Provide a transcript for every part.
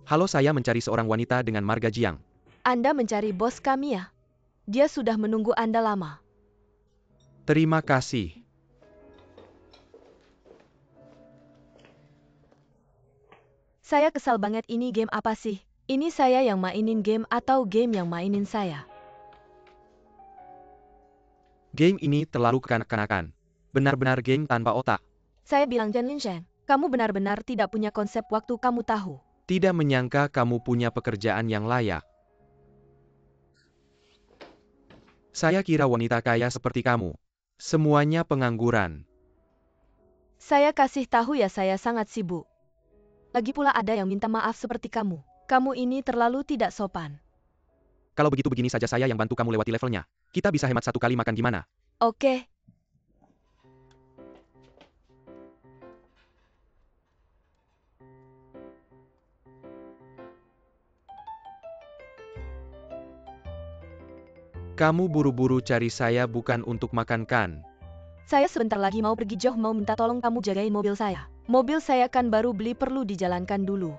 Halo, saya mencari seorang wanita dengan marga Jiang. Anda mencari bos kami ya? Dia sudah menunggu Anda lama. Terima kasih. Saya kesal banget, ini game apa sih? Ini saya yang mainin game atau game yang mainin saya? Game ini terlalu kekanak-kanakan. Benar-benar game tanpa otak. Saya bilang Jan Linshan, kamu benar-benar tidak punya konsep waktu kamu tahu. Tidak menyangka kamu punya pekerjaan yang layak. Saya kira wanita kaya seperti kamu. Semuanya pengangguran. Saya kasih tahu ya, saya sangat sibuk. Lagi pula ada yang minta maaf seperti kamu. Kamu ini terlalu tidak sopan. Kalau begitu begini saja, saya yang bantu kamu lewati levelnya. Kita bisa hemat 1 kali makan, gimana? Oke. Kamu buru-buru cari saya bukan untuk makan kan? Saya sebentar lagi mau pergi jauh, mau minta tolong kamu jagain mobil saya. Mobil saya kan baru beli, perlu dijalankan dulu.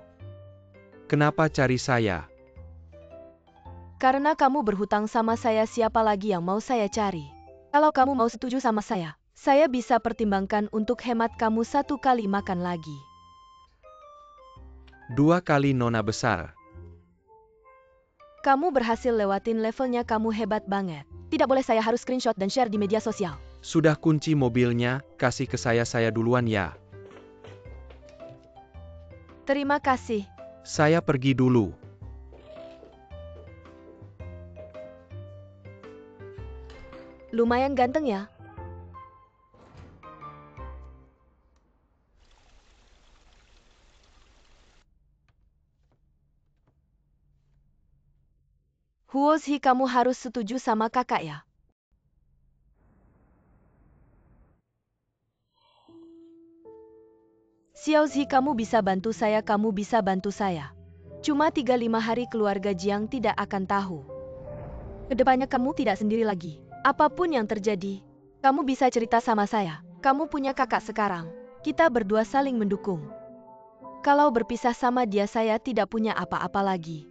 Kenapa cari saya? Karena kamu berhutang sama saya, siapa lagi yang mau saya cari? Kalau kamu mau setuju sama saya bisa pertimbangkan untuk hemat kamu 1 kali makan lagi. 2 kali nona besar. Kamu berhasil lewatin levelnya, kamu hebat banget. Tidak boleh, saya harus screenshot dan share di media sosial. Sudah kunci mobilnya, kasih ke saya duluan ya. Terima kasih. Saya pergi dulu. Lumayan ganteng ya. Huozhi, kamu harus setuju sama kakak ya. Xiaozhi, kamu bisa bantu saya, kamu bisa bantu saya. Cuma 3-5 hari keluarga Jiang tidak akan tahu. Kedepannya kamu tidak sendiri lagi. Apapun yang terjadi, kamu bisa cerita sama saya. Kamu punya kakak sekarang. Kita berdua saling mendukung. Kalau berpisah sama dia, saya tidak punya apa-apa lagi.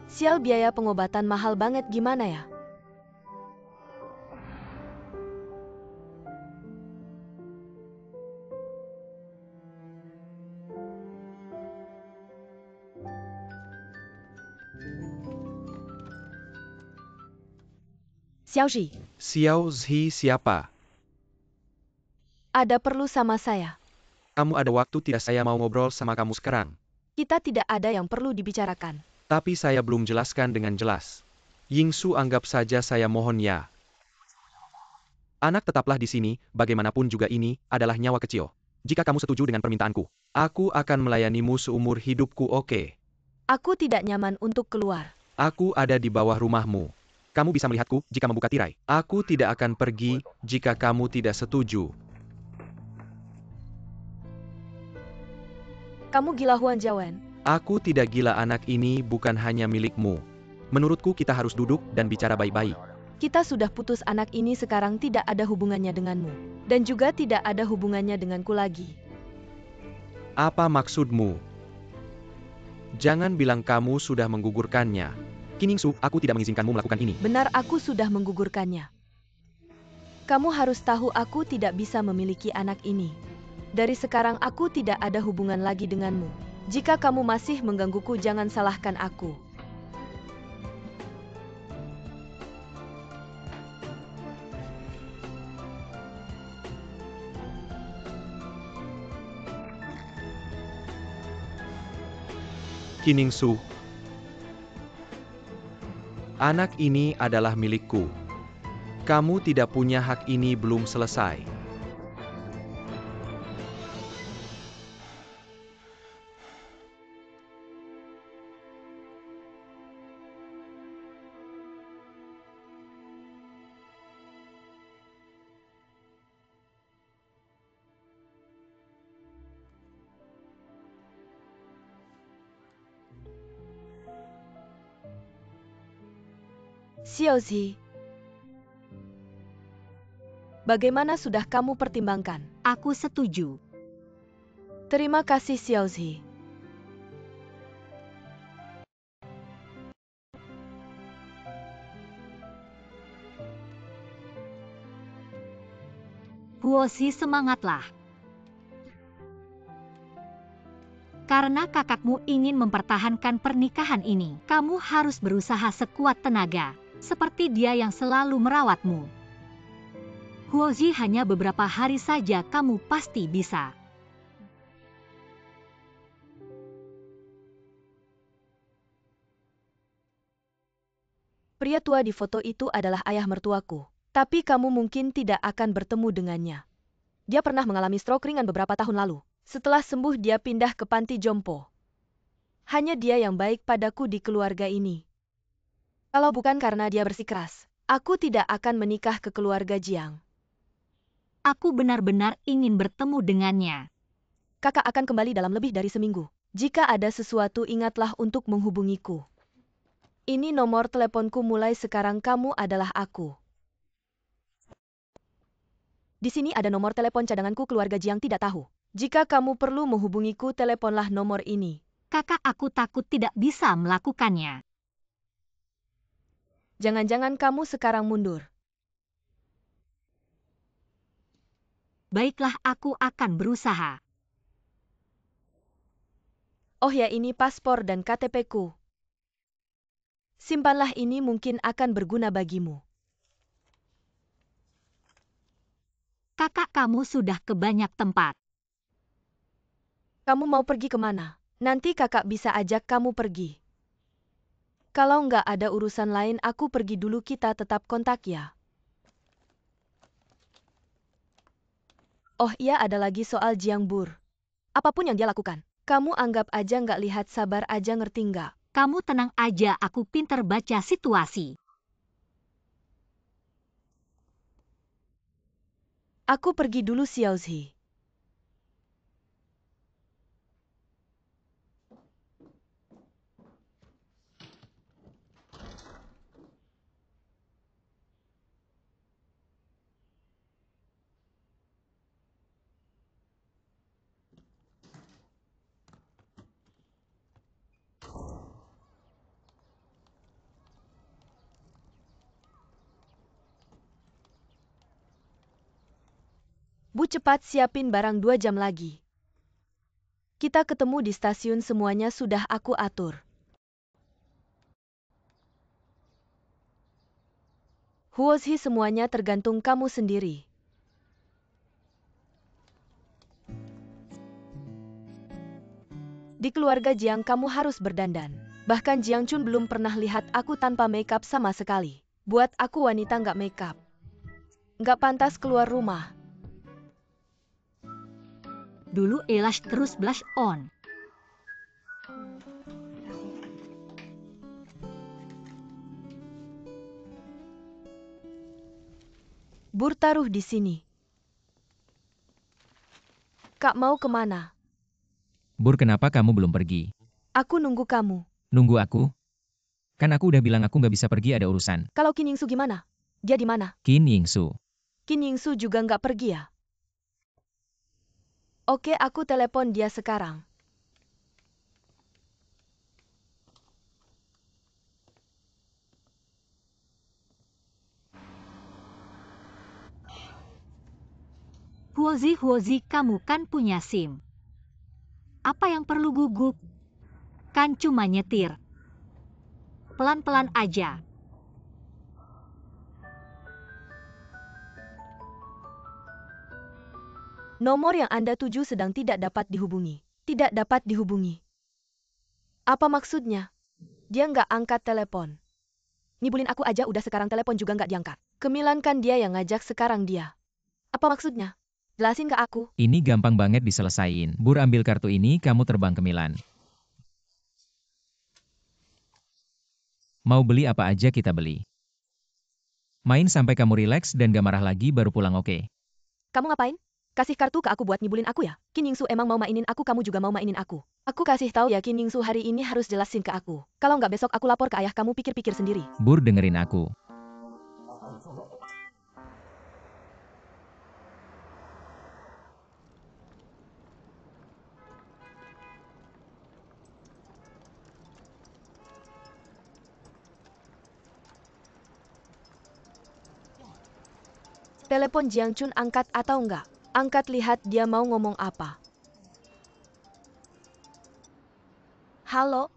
Sial, biaya pengobatan mahal banget, gimana ya? Xiaozhi, Xiaozhi siapa? ada perlu sama saya. Kamu ada waktu tidak? Saya mau ngobrol sama kamu sekarang. Kita tidak ada yang perlu dibicarakan. Tapi saya belum jelaskan dengan jelas. Yingsu, anggap saja saya mohon ya. Anak, tetaplah di sini, bagaimanapun juga ini adalah nyawa kecil. Jika kamu setuju dengan permintaanku, aku akan melayanimu seumur hidupku, oke? Aku tidak nyaman untuk keluar. Aku ada di bawah rumahmu. Kamu bisa melihatku jika membuka tirai. Aku tidak akan pergi jika kamu tidak setuju. Kamu gila, Huan Jiawen. Aku tidak gila, anak ini bukan hanya milikmu. Menurutku kita harus duduk dan bicara baik-baik. Kita sudah putus, anak ini sekarang tidak ada hubungannya denganmu. Dan juga tidak ada hubungannya denganku lagi. Apa maksudmu? Jangan bilang kamu sudah menggugurkannya. Qiningsu, aku tidak mengizinkanmu melakukan ini. Benar, aku sudah menggugurkannya. Kamu harus tahu, aku tidak bisa memiliki anak ini. Dari sekarang aku tidak ada hubungan lagi denganmu. Jika kamu masih menggangguku, jangan salahkan aku. Qiningsu, anak ini adalah milikku. Kamu tidak punya hak, ini belum selesai. Xiaozhi, bagaimana, sudah kamu pertimbangkan? Aku setuju. Terima kasih, Xiaozhi. Huozi, semangatlah. Karena kakakmu ingin mempertahankan pernikahan ini, kamu harus berusaha sekuat tenaga, seperti dia yang selalu merawatmu. Huozi, hanya beberapa hari saja kamu pasti bisa. Pria tua di foto itu adalah ayah mertuaku, tapi kamu mungkin tidak akan bertemu dengannya. Dia pernah mengalami stroke ringan beberapa tahun lalu. Setelah sembuh dia pindah ke panti jompo. Hanya dia yang baik padaku di keluarga ini. Kalau bukan karena dia bersikeras, aku tidak akan menikah ke keluarga Jiang. Aku benar-benar ingin bertemu dengannya. Kakak akan kembali dalam lebih dari seminggu. Jika ada sesuatu ingatlah untuk menghubungiku. Ini nomor teleponku, mulai sekarang kamu adalah aku. Di sini ada nomor telepon cadanganku, keluarga Jiang tidak tahu. Jika kamu perlu menghubungiku, teleponlah nomor ini. Kakak, aku takut tidak bisa melakukannya. Jangan-jangan kamu sekarang mundur. Baiklah, aku akan berusaha. Oh ya, ini paspor dan KTP-ku. Simpanlah, ini mungkin akan berguna bagimu. Kakak, kamu sudah ke banyak tempat. Kamu mau pergi kemana? Nanti kakak bisa ajak kamu pergi. Kalau nggak ada urusan lain, aku pergi dulu, kita tetap kontak ya. Oh iya, ada lagi soal Jiang Bur. Apapun yang dia lakukan, kamu anggap aja nggak lihat, sabar aja, ngerti nggak? Kamu tenang aja, aku pinter baca situasi. Aku pergi dulu, Xiaozhi. Bu, cepat siapin barang, 2 jam lagi. Kita ketemu di stasiun, semuanya sudah aku atur. Huozi, semuanya tergantung kamu sendiri. Di keluarga Jiang kamu harus berdandan. Bahkan Jiang Chun belum pernah lihat aku tanpa makeup sama sekali. Buat aku wanita nggak makeup, nggak pantas keluar rumah. Dulu Elash terus blush on. Bur, taruh di sini. Kak mau kemana? Bur, kenapa kamu belum pergi? Aku nunggu kamu. Nunggu aku? Kan aku udah bilang aku nggak bisa pergi, ada urusan. Kalau Qin Yingsu gimana? Dia di mana? Qin Yingsu. Qin Yingsu juga nggak pergi ya? Oke, aku telepon dia sekarang. Huozi, kamu kan punya SIM. Apa yang perlu gugup? Kan cuma nyetir. Pelan-pelan aja. Nomor yang Anda tuju sedang tidak dapat dihubungi. Tidak dapat dihubungi. Apa maksudnya? Dia nggak angkat telepon. Ngibulin aku aja udah, sekarang telepon juga nggak diangkat. Kemilan kan dia yang ngajak, sekarang dia. Apa maksudnya? Jelasin ke aku. Ini gampang banget diselesain. Bur, ambil kartu ini, kamu terbang ke Milan. Mau beli apa aja kita beli. Main sampai kamu rileks dan gak marah lagi, baru pulang, oke? Kamu ngapain? Kasih kartu ke aku buat ngibulin aku ya? Qin Yingsu emang mau mainin aku, kamu juga mau mainin aku. Aku kasih tahu ya, Qin Yingsu hari ini harus jelasin ke aku. Kalau nggak besok aku lapor ke ayah kamu, pikir-pikir sendiri. Bur, dengerin aku. Telepon Jiang Chun, angkat atau enggak? Angkat, lihat dia mau ngomong apa. Halo?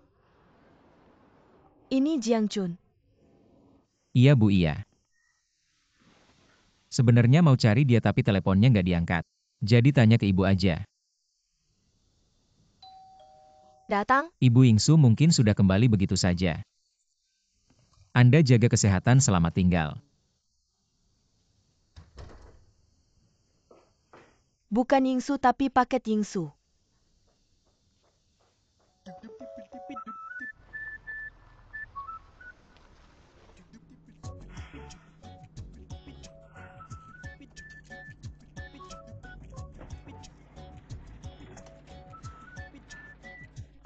Ini Jiang Chun. Iya Bu, iya. Sebenarnya mau cari dia tapi teleponnya nggak diangkat. Jadi tanya ke ibu aja. Datang? Ibu Yingsu mungkin sudah kembali begitu saja. Anda jaga kesehatan, selamat tinggal. Bukan Yingsu tapi paket Yingsu.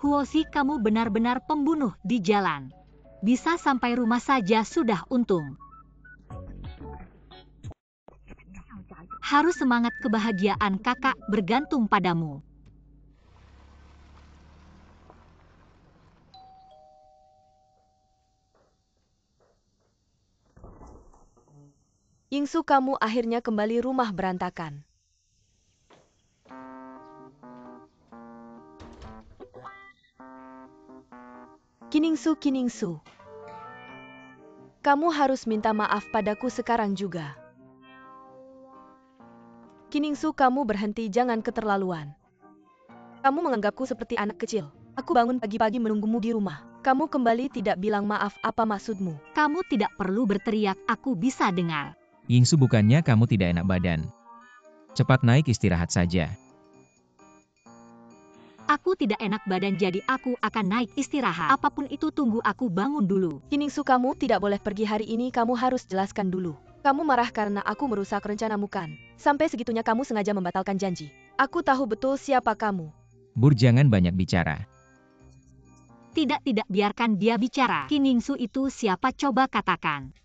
Huozi, kamu benar-benar pembunuh di jalan. Bisa sampai rumah saja sudah untung. Harus semangat, kebahagiaan kakak bergantung padamu. Yingsu, kamu akhirnya kembali, rumah berantakan. Kiningsu. Kamu harus minta maaf padaku sekarang juga. Kiningsu, kamu berhenti, jangan keterlaluan. Kamu menganggapku seperti anak kecil. Aku bangun pagi-pagi menunggumu di rumah. Kamu kembali tidak bilang maaf, apa maksudmu? Kamu tidak perlu berteriak, aku bisa dengar. Yingsu, bukannya kamu tidak enak badan. Cepat naik istirahat saja. Aku tidak enak badan, jadi aku akan naik istirahat. Apapun itu, tunggu aku bangun dulu. Kiningsu, kamu tidak boleh pergi hari ini, kamu harus jelaskan dulu. Kamu marah karena aku merusak rencanamu kan? Sampai segitunya kamu sengaja membatalkan janji. Aku tahu betul siapa kamu. Bur, jangan banyak bicara. Tidak, biarkan dia bicara. Kiningsu itu siapa, coba katakan.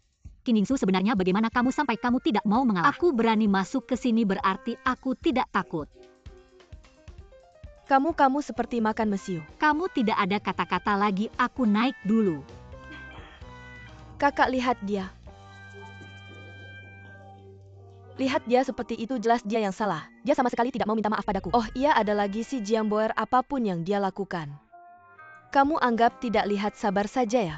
Kiningsu, sebenarnya bagaimana kamu sampai kamu tidak mau mengalah? Aku berani masuk ke sini berarti aku tidak takut. Kamu seperti makan mesiu. Kamu tidak ada kata-kata lagi, aku naik dulu. Kakak, lihat dia. Lihat dia seperti itu, jelas dia yang salah. Dia sama sekali tidak mau minta maaf padaku. Oh iya, ada lagi si Jiang Boer, apapun yang dia lakukan. Kamu anggap tidak lihat, sabar saja ya.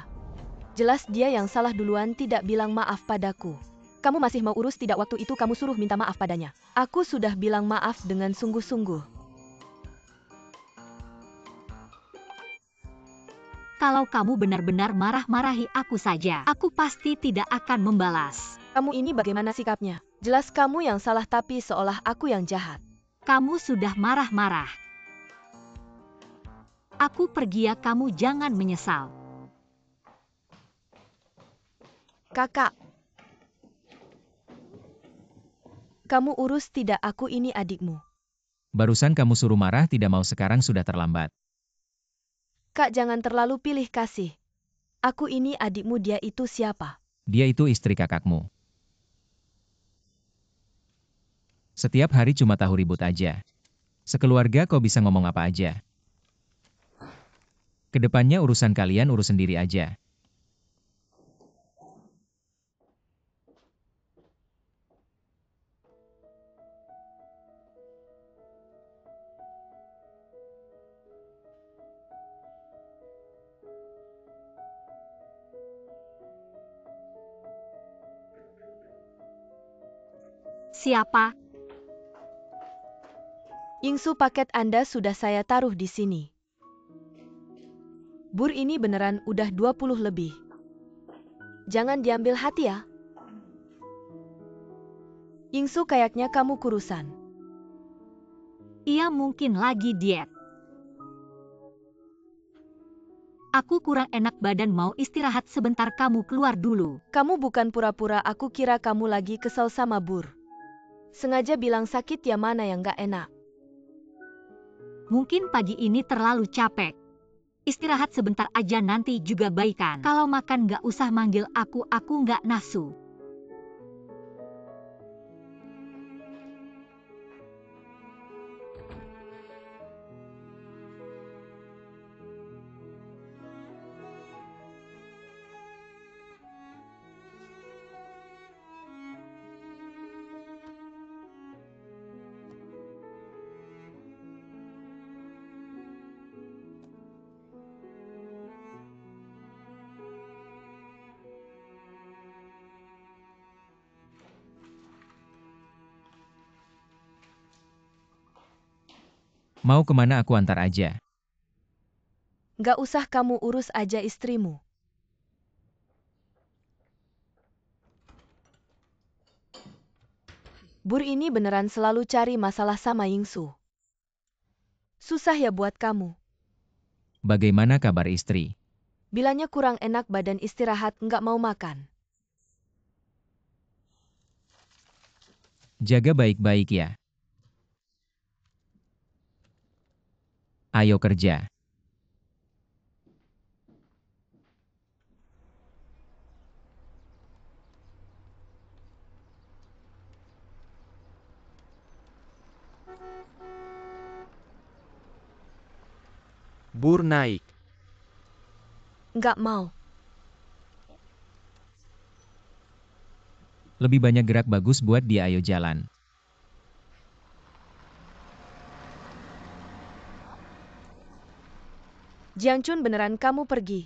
Jelas dia yang salah duluan, tidak bilang maaf padaku. Kamu masih mau urus tidak? Waktu itu kamu suruh minta maaf padanya. Aku sudah bilang maaf dengan sungguh-sungguh. Kalau kamu benar-benar marah-marahi aku saja, aku pasti tidak akan membalas. Kamu ini bagaimana sikapnya? Jelas kamu yang salah tapi seolah aku yang jahat. Kamu sudah marah-marah. Aku pergi ya, kamu jangan menyesal. Kakak. Kamu urus tidak, aku ini adikmu. Barusan kamu suruh marah, tidak mau, sekarang sudah terlambat. Kak, jangan terlalu pilih kasih. Aku ini adikmu, dia itu siapa? Dia itu istri kakakmu. Setiap hari cuma tahu ribut aja. Sekeluarga kau bisa ngomong apa aja. Kedepannya urusan kalian urus sendiri aja. Siapa? Yingsu, paket Anda sudah saya taruh di sini. Bur, ini beneran udah 20 lebih. Jangan diambil hati ya. Yingsu, kayaknya kamu kurusan. Ia mungkin lagi diet. Aku kurang enak badan, mau istirahat sebentar, kamu keluar dulu. Kamu bukan pura-pura, aku kira kamu lagi kesel sama Bur. Sengaja bilang sakit ya, mana yang gak enak. Mungkin pagi ini terlalu capek. Istirahat sebentar aja, nanti juga baikan. Kalau makan gak usah manggil aku gak nafsu. Mau kemana aku antar aja? Nggak usah, kamu urus aja istrimu. Bur ini beneran selalu cari masalah sama Yingsu. Susah ya buat kamu. Bagaimana kabar istri? Bilangnya kurang enak badan, istirahat, nggak mau makan. Jaga baik-baik ya. Ayo kerja. Bur naik. Nggak mau. Lebih banyak gerak bagus buat dia, ayo jalan. Jiangchun, beneran kamu pergi?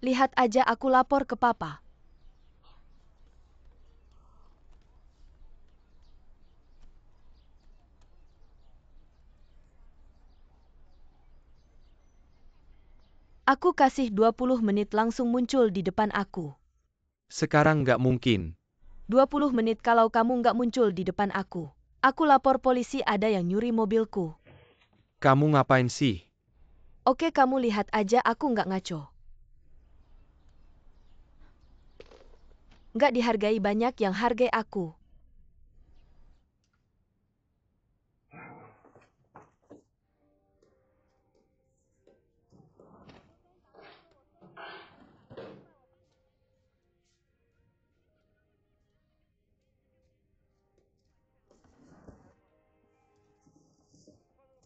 Lihat aja, aku lapor ke papa. Aku kasih 20 menit langsung muncul di depan aku. Sekarang nggak mungkin. 20 menit kalau kamu nggak muncul di depan aku. Aku lapor polisi, ada yang nyuri mobilku. Kamu ngapain sih? Oke, kamu lihat aja, aku nggak ngaco. Nggak dihargai, banyak yang hargai aku.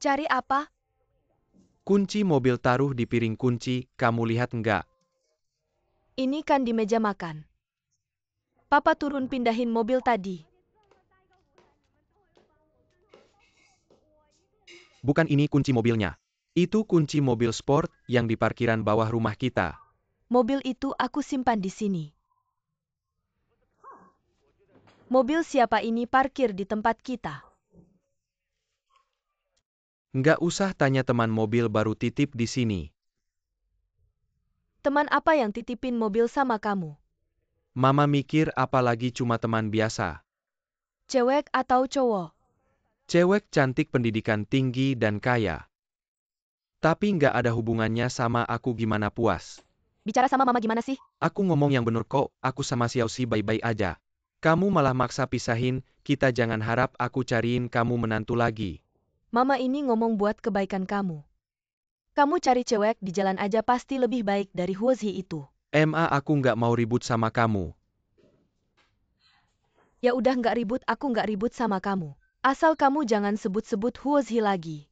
Cari apa? Kunci mobil taruh di piring kunci, kamu lihat nggak? Ini kan di meja makan. Papa turun pindahin mobil tadi. Bukan, ini kunci mobilnya. Itu kunci mobil sport yang di parkiran bawah rumah kita. Mobil itu aku simpan di sini. Mobil siapa ini parkir di tempat kita? Nggak usah tanya, teman mobil baru titip di sini. Teman apa yang titipin mobil sama kamu? Mama mikir apalagi cuma teman biasa. Cewek atau cowok? Cewek cantik, pendidikan tinggi dan kaya. Tapi nggak ada hubungannya sama aku, gimana puas? Bicara sama mama gimana sih? Aku ngomong yang bener kok, aku sama Xiaoxi baik-baik aja. Kamu malah maksa pisahin, kita jangan harap aku cariin kamu menantu lagi. Mama ini ngomong buat kebaikan kamu. Kamu cari cewek di jalan aja pasti lebih baik dari Huozi itu. Aku nggak mau ribut sama kamu. Ya udah, nggak ribut, aku nggak ribut sama kamu. Asal kamu jangan sebut-sebut Huozi lagi.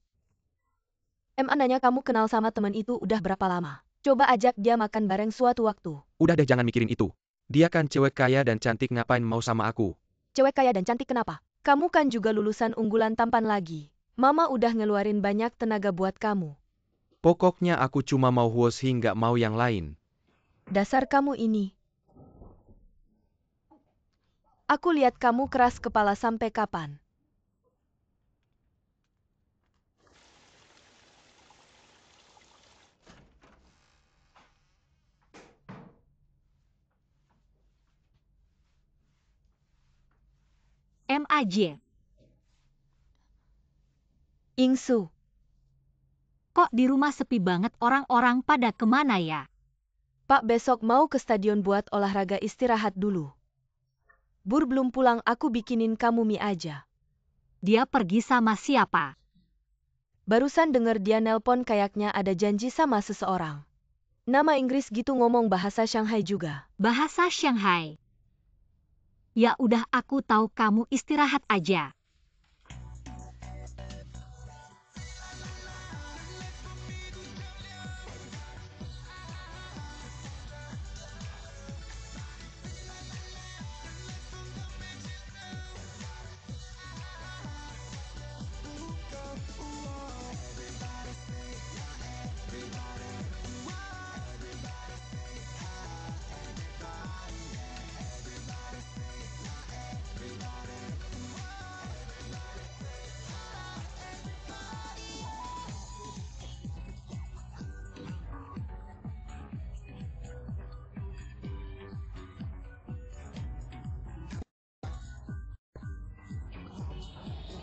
Nanya kamu kenal sama teman itu udah berapa lama? Coba ajak dia makan bareng suatu waktu. Udah deh, jangan mikirin itu. Dia kan cewek kaya dan cantik, ngapain mau sama aku? Cewek kaya dan cantik kenapa? Kamu kan juga lulusan unggulan tampan lagi. Mama udah ngeluarin banyak tenaga buat kamu. Pokoknya aku cuma mau Huozi, nggak mau yang lain. Dasar kamu ini. Aku lihat kamu keras kepala sampai kapan. MAJ. Yingsu, Kok di rumah sepi banget, orang-orang pada kemana ya? Pak besok mau ke stadion buat olahraga, istirahat dulu. Bur belum pulang, aku bikinin kamu mie aja. Dia pergi sama siapa? Barusan denger dia nelpon, kayaknya ada janji sama seseorang. Nama Inggris gitu, ngomong bahasa Shanghai juga. Bahasa Shanghai. Ya udah, aku tahu, kamu istirahat aja.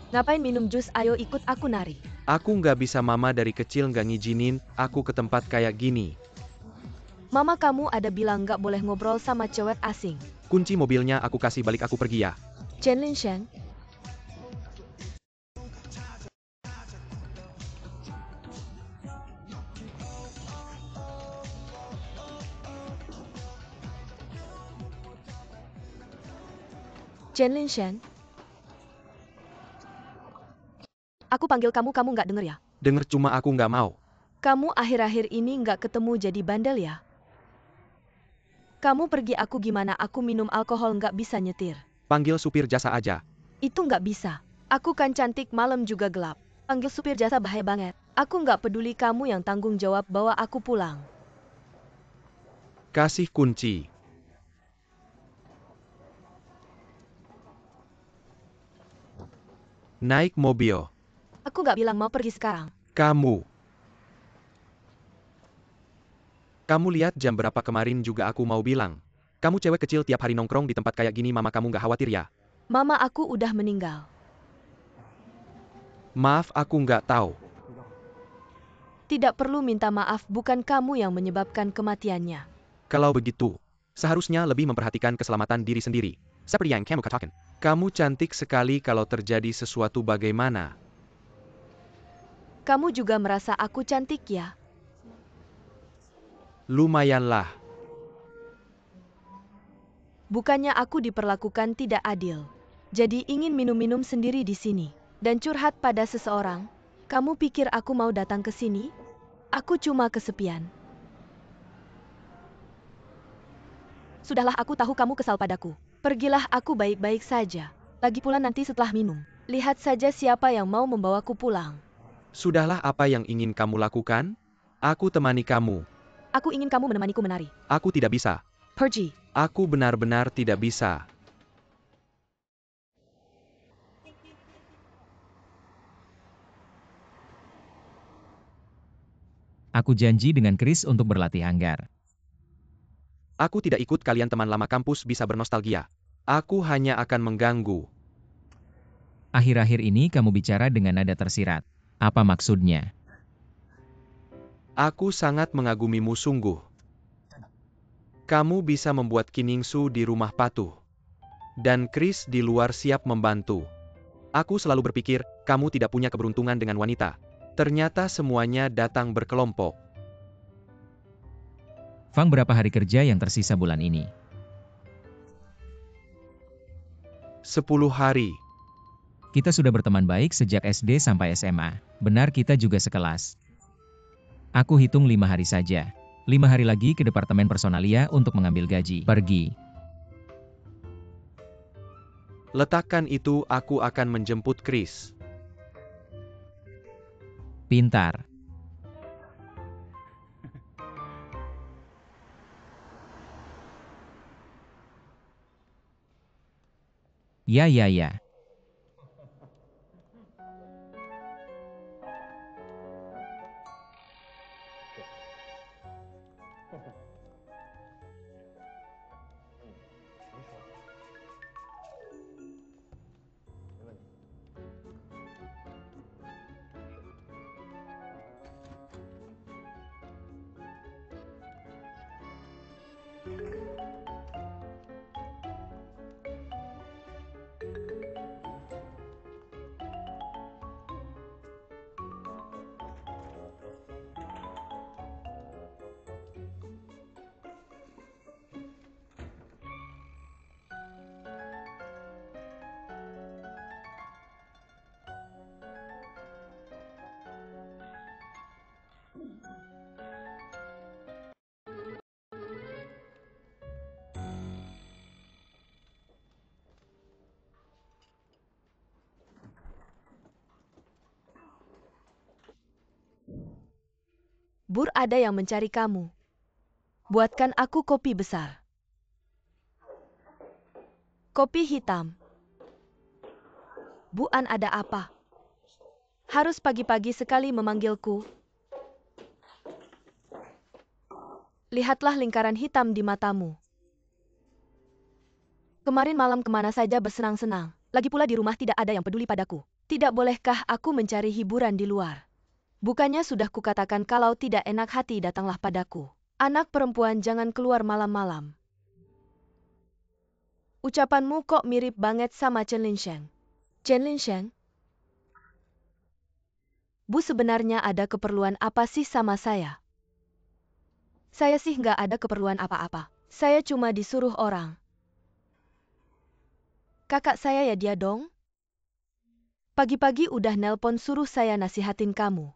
Ngapain minum jus? Ayo ikut aku nari. Aku nggak bisa, mama dari kecil nggak ngizinin aku ke tempat kayak gini. Mama kamu ada bilang nggak boleh ngobrol sama cewek asing. Kunci mobilnya aku kasih balik, aku pergi ya. Chen Linshan, Chen Linshan. Aku panggil kamu, kamu nggak denger ya? Denger, cuma aku nggak mau. Kamu akhir-akhir ini nggak ketemu jadi bandel ya? Kamu pergi, aku gimana? Aku minum alkohol nggak bisa nyetir. Panggil supir jasa aja. Itu nggak bisa. Aku kan cantik, malam juga gelap. Panggil supir jasa bahaya banget. Aku nggak peduli, kamu yang tanggung jawab bawa aku pulang. Kasih kunci. Naik mobil. Aku nggak bilang mau pergi sekarang. Kamu lihat jam berapa kemarin juga aku mau bilang. Kamu cewek kecil tiap hari nongkrong di tempat kayak gini, mama kamu nggak khawatir ya? Mama aku udah meninggal. Maaf, aku nggak tahu. Tidak perlu minta maaf, bukan kamu yang menyebabkan kematiannya. Kalau begitu, seharusnya lebih memperhatikan keselamatan diri sendiri. Seperti yang kamu katakan. Kamu cantik sekali, kalau terjadi sesuatu bagaimana? Kamu juga merasa aku cantik ya? Lumayanlah. Bukannya aku diperlakukan tidak adil. Jadi ingin minum-minum sendiri di sini. Dan curhat pada seseorang. Kamu pikir aku mau datang ke sini? Aku cuma kesepian. Sudahlah, aku tahu kamu kesal padaku. Pergilah, aku baik-baik saja. Lagi pula nanti setelah minum, lihat saja siapa yang mau membawaku pulang. Sudahlah, apa yang ingin kamu lakukan? Aku temani kamu. Aku ingin kamu menemaniku menari. Aku tidak bisa. Pergi. Aku benar-benar tidak bisa. Aku janji dengan Chris untuk berlatih hanggar. Aku tidak ikut, kalian teman lama kampus bisa bernostalgia. Aku hanya akan mengganggu. Akhir-akhir ini kamu bicara dengan nada tersirat. Apa maksudnya? Aku sangat mengagumimu sungguh. Kamu bisa membuat Kiningsu di rumah patuh. Dan Chris di luar siap membantu. Aku selalu berpikir, kamu tidak punya keberuntungan dengan wanita. Ternyata semuanya datang berkelompok. Fang, berapa hari kerja yang tersisa bulan ini? 10 hari. Kita sudah berteman baik sejak SD sampai SMA. Benar, kita juga sekelas. Aku hitung 5 hari saja. 5 hari lagi ke departemen personalia untuk mengambil gaji. Pergi. Letakkan itu, aku akan menjemput Chris. Pintar. Ya. Bur, ada yang mencari kamu. Buatkan aku kopi besar. Kopi hitam. Bu An, ada apa? Harus pagi-pagi sekali memanggilku. Lihatlah lingkaran hitam di matamu. Kemarin malam kemana saja bersenang-senang. Lagi pula di rumah tidak ada yang peduli padaku. Tidak bolehkah aku mencari hiburan di luar? Bukannya sudah kukatakan kalau tidak enak hati datanglah padaku. Anak perempuan jangan keluar malam-malam. Ucapanmu kok mirip banget sama Chen Linsheng. Chen Linsheng? Bu sebenarnya ada keperluan apa sih sama saya? Saya sih nggak ada keperluan apa-apa. Saya cuma disuruh orang. Kakak saya ya dia dong? Pagi-pagi udah nelpon suruh saya nasihatin kamu.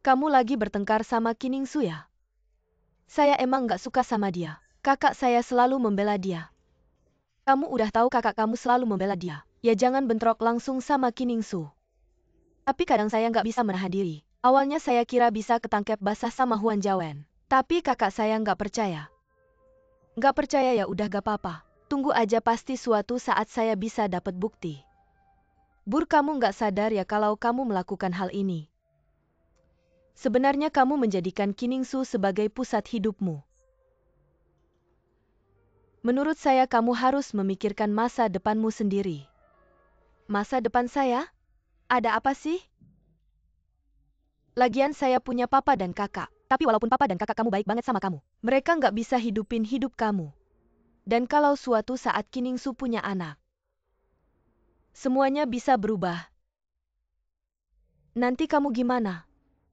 Kamu lagi bertengkar sama Kiningsu ya? Saya emang nggak suka sama dia. Kakak saya selalu membela dia. Kamu udah tahu kakak kamu selalu membela dia. Ya jangan bentrok langsung sama Kiningsu. Tapi kadang saya nggak bisa menahan diri. Awalnya saya kira bisa ketangkep basah sama Huan Jawen. Tapi kakak saya nggak percaya. Nggak percaya ya udah gak apa-apa. Tunggu aja pasti suatu saat saya bisa dapat bukti. Bur kamu nggak sadar ya kalau kamu melakukan hal ini. Sebenarnya kamu menjadikan Kiningsu sebagai pusat hidupmu. Menurut saya kamu harus memikirkan masa depanmu sendiri. Masa depan saya? Ada apa sih? Lagian saya punya papa dan kakak. Tapi walaupun papa dan kakak kamu baik banget sama kamu, mereka nggak bisa hidupin hidup kamu. Dan kalau suatu saat Kiningsu punya anak, semuanya bisa berubah. Nanti kamu gimana?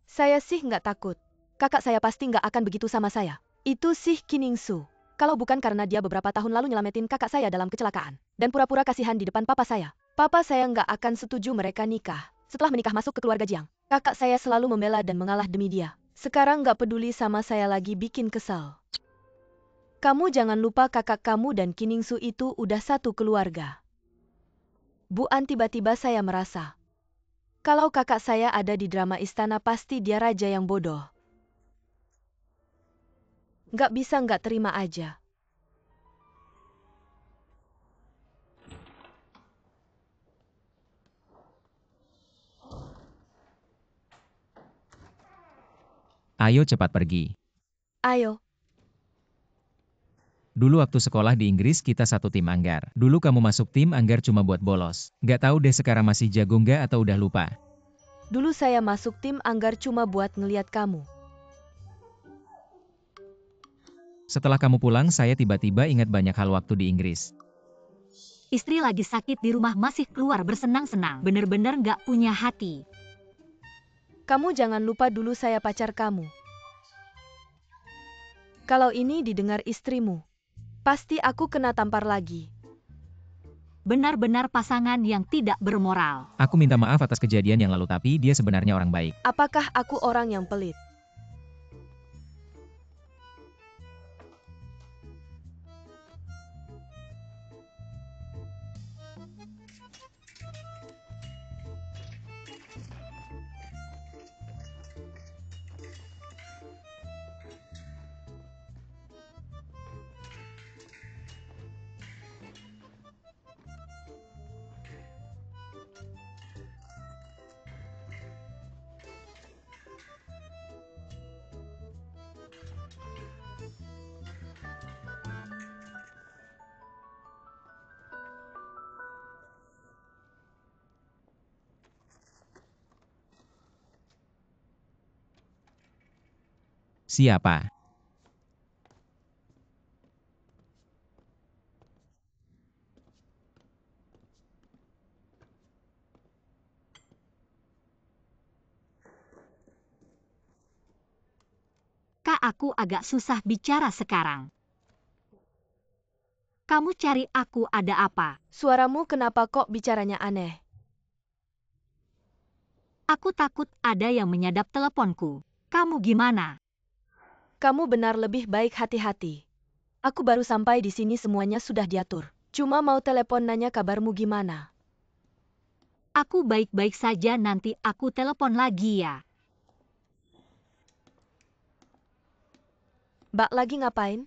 Saya sih nggak takut. Kakak saya pasti nggak akan begitu sama saya. Itu sih Kiningsu. Kalau bukan karena dia beberapa tahun lalu nyelamatin kakak saya dalam kecelakaan, dan pura-pura kasihan di depan papa saya nggak akan setuju mereka nikah. Setelah menikah masuk ke keluarga Jiang, kakak saya selalu membela dan mengalah demi dia. Sekarang nggak peduli sama saya lagi bikin kesal. Kamu jangan lupa kakak kamu dan Kiningsu itu udah satu keluarga. Bu An tiba-tiba saya merasa, kalau kakak saya ada di drama istana pasti dia raja yang bodoh. Nggak bisa nggak terima aja. Ayo cepat pergi. Ayo. Dulu waktu sekolah di Inggris kita satu tim Anggar. Dulu kamu masuk tim Anggar cuma buat bolos. Gak tahu deh sekarang masih jago nggak atau udah lupa. Dulu saya masuk tim Anggar cuma buat ngeliat kamu. Setelah kamu pulang saya tiba-tiba ingat banyak hal waktu di Inggris. Istri lagi sakit di rumah masih keluar bersenang-senang. Bener-bener nggak punya hati. Kamu jangan lupa dulu saya pacar kamu. Kalau ini didengar istrimu, pasti aku kena tampar lagi. Benar-benar pasangan yang tidak bermoral. Aku minta maaf atas kejadian yang lalu tapi dia sebenarnya orang baik. Apakah aku orang yang pelit? Siapa? Kak, aku agak susah bicara sekarang. Kamu cari aku ada apa? Suaramu kenapa kok bicaranya aneh? Aku takut ada yang menyadap teleponku. Kamu gimana? Kamu benar lebih baik hati-hati. Aku baru sampai di sini semuanya sudah diatur. Cuma mau telepon nanya kabarmu gimana. Aku baik-baik saja, nanti aku telepon lagi ya. Mbak lagi ngapain?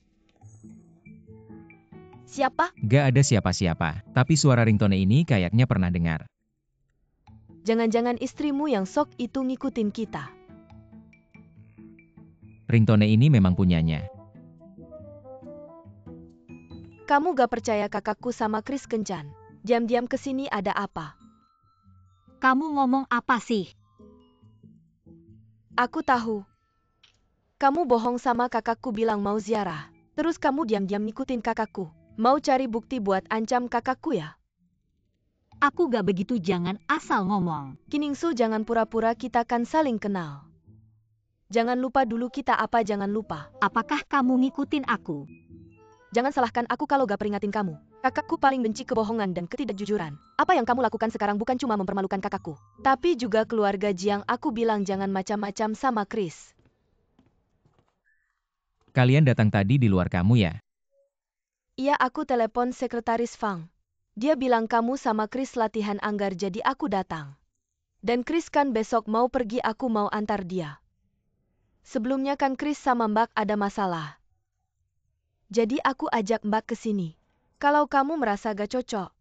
Siapa? Gak ada siapa-siapa, tapi suara ringtone ini kayaknya pernah dengar. Jangan-jangan istrimu yang sok itu ngikutin kita. Ringtone ini memang punyanya. Kamu gak percaya kakakku sama Chris kencan? Diam-diam kesini ada apa? Kamu ngomong apa sih? Aku tahu. Kamu bohong sama kakakku bilang mau ziarah. Terus kamu diam-diam ngikutin kakakku. Mau cari bukti buat ancam kakakku ya? Aku gak begitu, jangan asal ngomong. Kiningsu, jangan pura-pura kita kan saling kenal. Jangan lupa dulu kita apa, jangan lupa. Apakah kamu ngikutin aku? Jangan salahkan aku kalau gak peringatin kamu. Kakakku paling benci kebohongan dan ketidakjujuran. Apa yang kamu lakukan sekarang bukan cuma mempermalukan kakakku, tapi juga keluarga Jiang. Aku bilang jangan macam-macam sama Chris. Kalian datang tadi di luar kamu ya? Iya, aku telepon sekretaris Fang. Dia bilang kamu sama Chris latihan anggar, jadi aku datang. Dan Chris kan besok mau pergi, aku mau antar dia. Sebelumnya kan Chris sama Mbak ada masalah. Jadi aku ajak Mbak ke sini. Kalau kamu merasa gak cocok,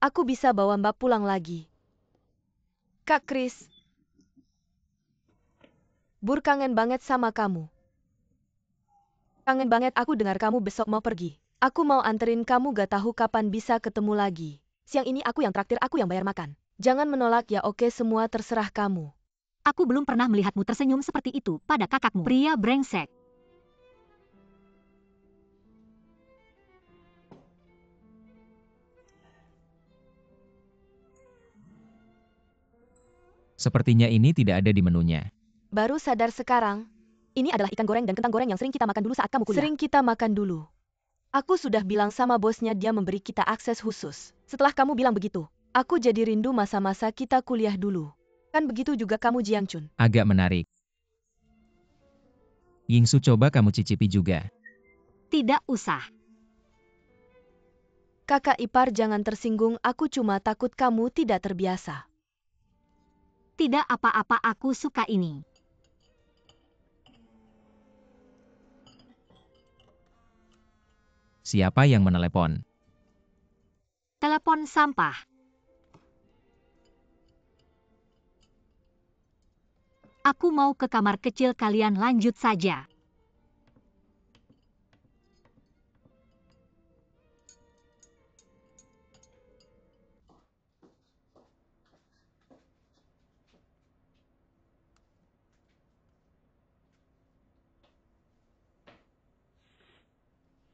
aku bisa bawa Mbak pulang lagi. Kak Chris, Bur kangen banget sama kamu. Kangen banget aku dengar kamu besok mau pergi. Aku mau anterin kamu, gak tahu kapan bisa ketemu lagi. Siang ini aku yang traktir, aku yang bayar makan. Jangan menolak ya, oke, semua terserah kamu. Aku belum pernah melihatmu tersenyum seperti itu pada kakakmu. Pria brengsek. Sepertinya ini tidak ada di menunya. Baru sadar sekarang. Ini adalah ikan goreng dan kentang goreng yang sering kita makan dulu saat kamu kuliah. Sering kita makan dulu. Aku sudah bilang sama bosnya, dia memberi kita akses khusus. Setelah kamu bilang begitu, aku jadi rindu masa-masa kita kuliah dulu. Kan begitu juga kamu, Jiang Chun. Agak menarik. Yingsu, coba kamu cicipi juga. Tidak usah. Kakak ipar, jangan tersinggung, aku cuma takut kamu tidak terbiasa. Tidak apa-apa, aku suka ini. Siapa yang menelepon? Telepon sampah. Aku mau ke kamar kecil, kalian lanjut saja.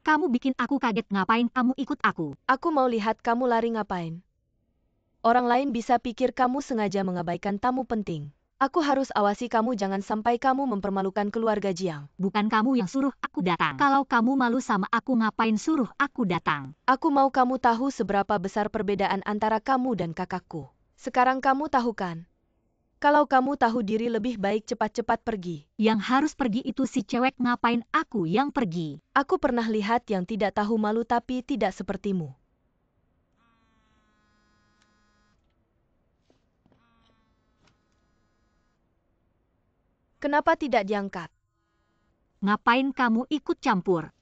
Kamu bikin aku kaget, ngapain kamu ikut aku? Aku mau lihat kamu lari ngapain. Orang lain bisa pikir kamu sengaja mengabaikan tamu penting. Aku harus awasi kamu, jangan sampai kamu mempermalukan keluarga Jiang. Bukan kamu yang suruh aku datang. Kalau kamu malu sama aku, ngapain suruh aku datang? Aku mau kamu tahu seberapa besar perbedaan antara kamu dan kakakku. Sekarang kamu tahu kan? Kalau kamu tahu diri, lebih baik cepat-cepat pergi. Yang harus pergi itu si cewek, ngapain aku yang pergi? Aku pernah lihat yang tidak tahu malu tapi tidak sepertimu. Kenapa tidak diangkat? Ngapain kamu ikut campur?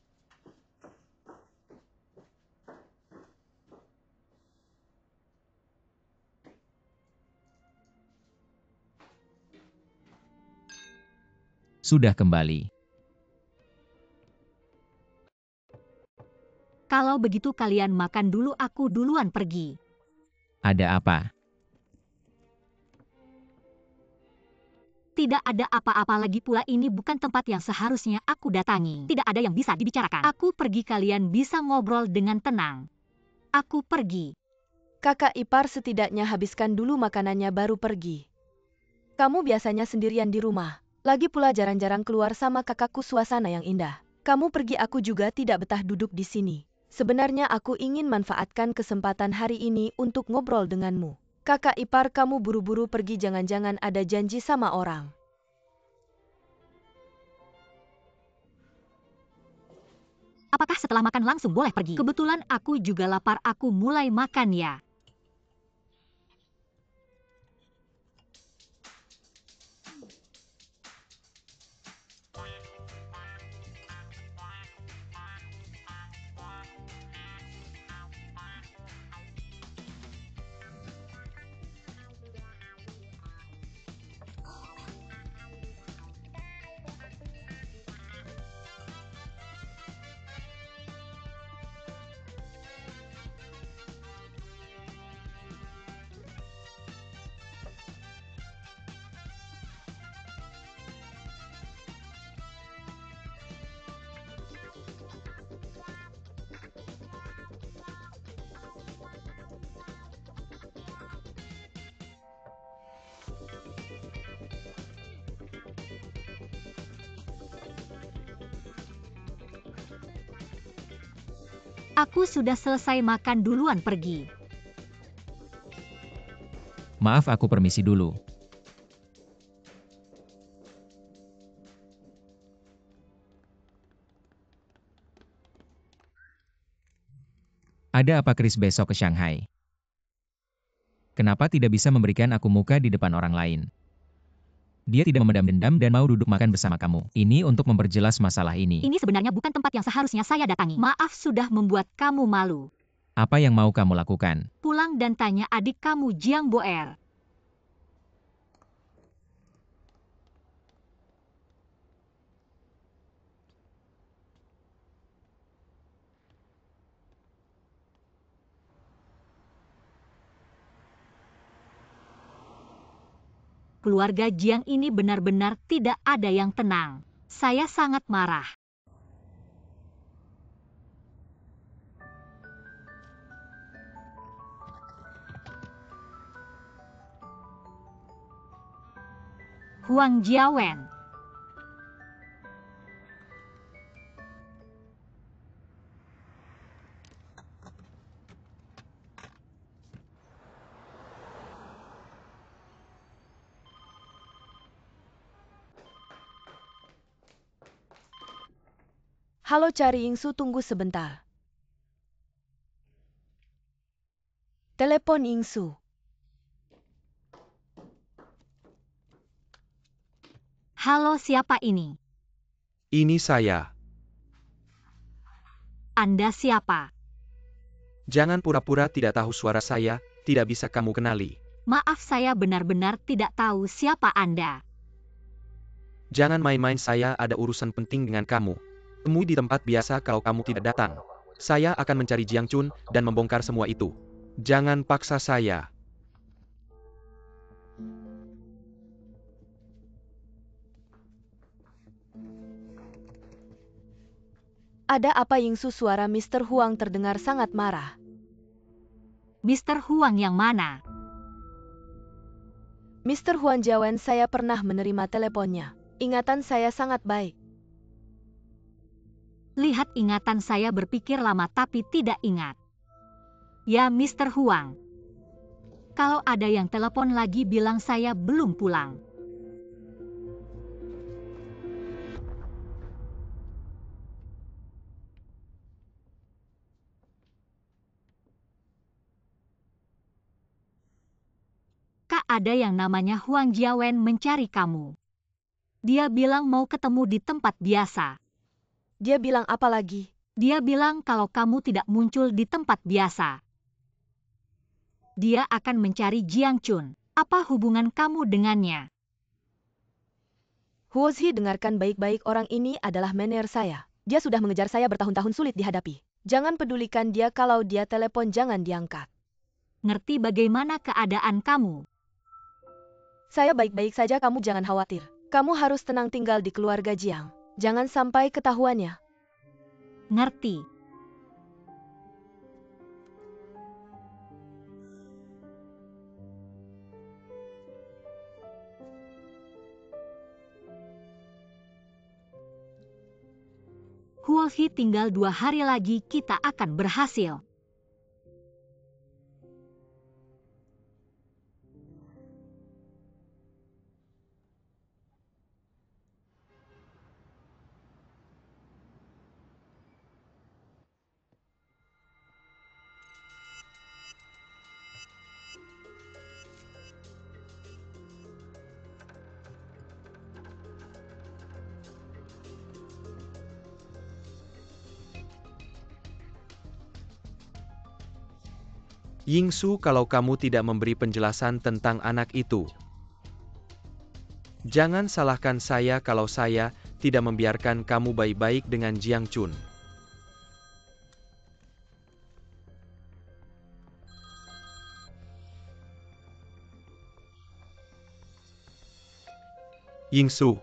Sudah kembali. Kalau begitu kalian makan dulu, aku duluan pergi. Ada apa? Tidak ada apa-apa, lagi pula ini bukan tempat yang seharusnya aku datangi. Tidak ada yang bisa dibicarakan. Aku pergi, kalian bisa ngobrol dengan tenang. Aku pergi. Kakak ipar, setidaknya habiskan dulu makanannya baru pergi. Kamu biasanya sendirian di rumah. Lagi pula jarang-jarang keluar sama kakakku, suasana yang indah. Kamu pergi, aku juga tidak betah duduk di sini. Sebenarnya aku ingin manfaatkan kesempatan hari ini untuk ngobrol denganmu. Kakak ipar, kamu buru-buru pergi, jangan-jangan ada janji sama orang. Apakah setelah makan langsung boleh pergi? Kebetulan aku juga lapar, aku mulai makan ya. Aku sudah selesai makan, duluan pergi. Maaf, aku permisi dulu. Ada apa Chris besok ke Shanghai? Kenapa tidak bisa memberikan aku muka di depan orang lain? Dia tidak memendam dendam dan mau duduk makan bersama kamu. Ini untuk memperjelas masalah ini. Ini sebenarnya bukan tempat yang seharusnya saya datangi. Maaf sudah membuat kamu malu. Apa yang mau kamu lakukan? Pulang dan tanya adik kamu Jiang Boer. Keluarga Jiang ini benar-benar tidak ada yang tenang. Saya sangat marah. Huang Jiawen. Halo Cari Yingsu, tunggu sebentar. Telepon Yingsu. Halo, siapa ini? Ini saya. Anda siapa? Jangan pura-pura tidak tahu suara saya, tidak bisa kamu kenali. Maaf, saya benar-benar tidak tahu siapa Anda. Jangan main-main, saya ada urusan penting dengan kamu. Temui di tempat biasa kalau kamu tidak datang. Saya akan mencari Jiang Chun dan membongkar semua itu. Jangan paksa saya. Ada apa Yingsu? Suara Mr. Huang terdengar sangat marah. Mr. Huang yang mana? Mr. Huang Jiawen, saya pernah menerima teleponnya. Ingatan saya sangat baik. Lihat, ingatan saya berpikir lama tapi tidak ingat. Ya Mr. Huang. Kalau ada yang telepon lagi bilang saya belum pulang. Kak, ada yang namanya Huang Jiawen mencari kamu. Dia bilang mau ketemu di tempat biasa. Dia bilang apa lagi? Dia bilang kalau kamu tidak muncul di tempat biasa, dia akan mencari Jiang Chun. Apa hubungan kamu dengannya? Huozhi, dengarkan baik-baik, orang ini adalah manajer saya. Dia sudah mengejar saya bertahun-tahun, sulit dihadapi. Jangan pedulikan dia, kalau dia telepon jangan diangkat. Ngerti bagaimana keadaan kamu? Saya baik-baik saja, kamu jangan khawatir. Kamu harus tenang, tinggal di keluarga Jiang. Jangan sampai ketahuannya. Ngerti. Huozhi, tinggal 2 hari lagi kita akan berhasil. Yingsu, kalau kamu tidak memberi penjelasan tentang anak itu, jangan salahkan saya kalau saya tidak membiarkan kamu baik-baik dengan Jiang Chun. Yingsu.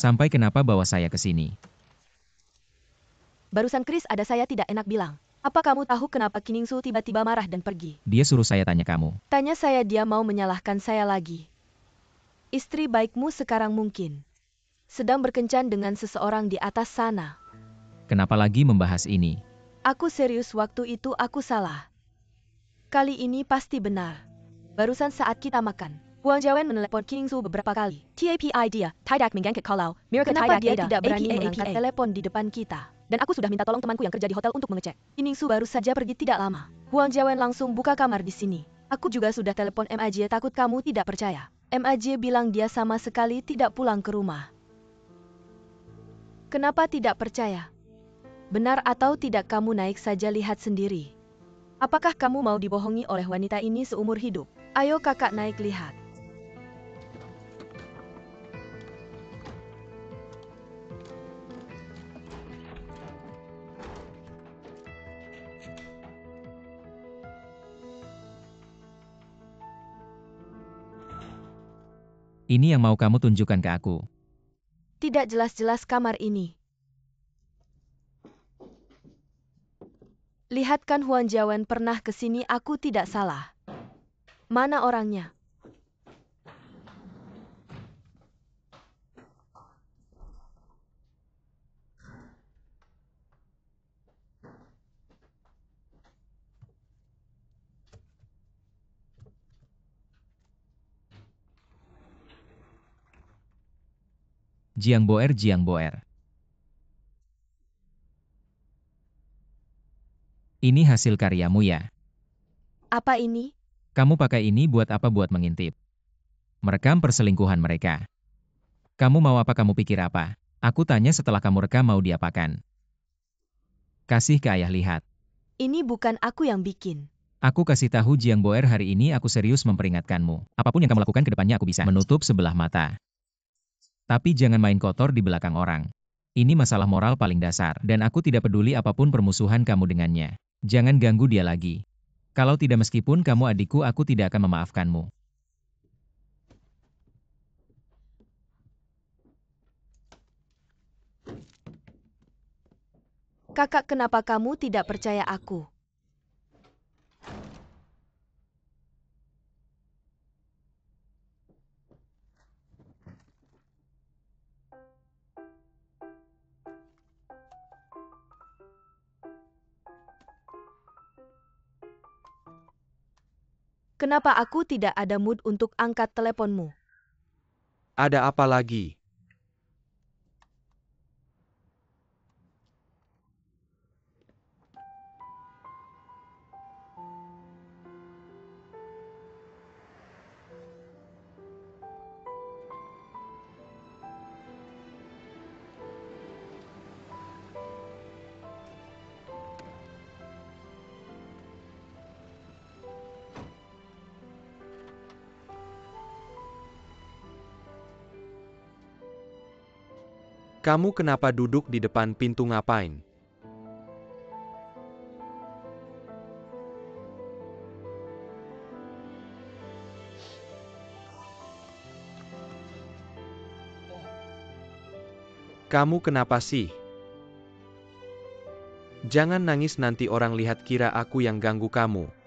Sampai kenapa bawa saya ke sini? Barusan Chris ada saya tidak enak bilang. Apa kamu tahu kenapa Kiningsu tiba-tiba marah dan pergi? Dia suruh saya tanya kamu. Tanya saya dia mau menyalahkan saya lagi. Istri baikmu sekarang mungkin sedang berkencan dengan seseorang di atas sana. Kenapa lagi membahas ini? Aku serius waktu itu aku salah. Kali ini pasti benar. Barusan saat kita makan, Huang Jiawen menelepon Kiningsu beberapa kali. TAPI dia, tidak mengangkat kalau. Kenapa dia tidak berani mengangkat telepon di depan kita? Dan aku sudah minta tolong temanku yang kerja di hotel untuk mengecek. Kiningsu baru saja pergi tidak lama. Huang Jiawen langsung buka kamar di sini. Aku juga sudah telepon MAJ takut kamu tidak percaya. MAJ bilang dia sama sekali tidak pulang ke rumah. Kenapa tidak percaya? Benar atau tidak kamu naik saja lihat sendiri. Apakah kamu mau dibohongi oleh wanita ini seumur hidup? Ayo kakak naik lihat. Ini yang mau kamu tunjukkan ke aku. Tidak jelas-jelas kamar ini. Lihat kan Huang Jiawen pernah ke sini aku tidak salah. Mana orangnya? Jiang Boer, Jiang Boer. Ini hasil karyamu ya? Apa ini? Kamu pakai ini buat apa? Buat mengintip. Merekam perselingkuhan mereka. Kamu mau apa? Kamu pikir apa? Aku tanya setelah kamu rekam mau diapakan? Kasih ke ayah lihat. Ini bukan aku yang bikin. Aku kasih tahu Jiang Boer hari ini aku serius memperingatkanmu. Apapun yang kamu lakukan ke depannya aku bisa menutup sebelah mata. Tapi jangan main kotor di belakang orang. Ini masalah moral paling dasar, dan aku tidak peduli apapun permusuhan kamu dengannya. Jangan ganggu dia lagi. Kalau tidak meskipun kamu adikku aku tidak akan memaafkanmu. Kakak, kenapa kamu tidak percaya aku? Kenapa aku tidak ada mood untuk angkat teleponmu? Ada apa lagi? Kamu kenapa duduk di depan pintu ngapain? Kamu kenapa sih? Jangan nangis nanti orang lihat kira aku yang ganggu kamu.